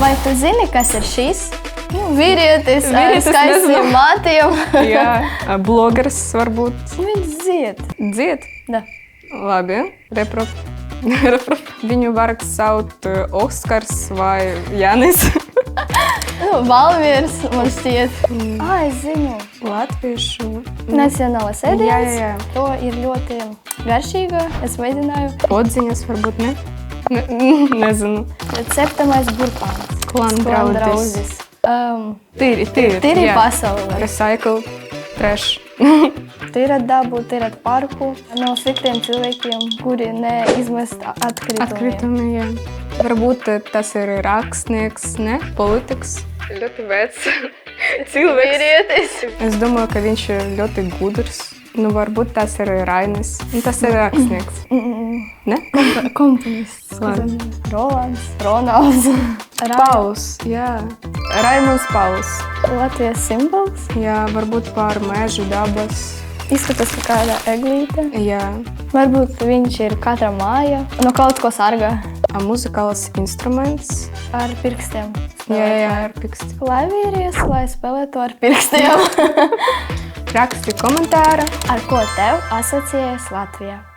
Vai tu zini, kas ir šis? Vīrietis ar skaistiem matiem. Jā, blogeris varbūt. Viņš dzied. Dzied? Da. Labi, reprop. Viņu var saukt Oskars vai Jānis. Valmiers, man šķiet. Es zinu. Latviešu. Nacionālais ēdiens. Jā. To ir ļoti garšīga. Es mēģināju. Podziņas varbūt ne? Nezinu. Ceptamais burkāns. Klandraudzis. Tīri pasaulē. Recycle, trash. Tīra dabu, tīra parku. No sliktiem cilvēkiem, kuri neizmest atkritumi. Jā. Varbūt tas ir rakstnieks, ne? Politikas. Ļoti vecs cilvēks. Vīrietis. Es domāju, ka viņš ir ļoti gudrs. Varbūt tas ir Rainis. Tas ir rakstnieks. Ne? Komponists. Labi. Rolands. Ronalds. Pauls, jā. Raimunds Pauls. Latvijas simbols. Jā, varbūt pār mežu dabas. Izskatās kā kāda eglīte. Jā. Varbūt viņš ir katra māja. No kaut ko sargā. Muzikāls instruments. Ar pirkstiem. Jā, ar pirkstiem. Lai vīries, lai spēlētu ar pirkstiem. Raksti komentāru. Ar ko tev asociējas Latvija?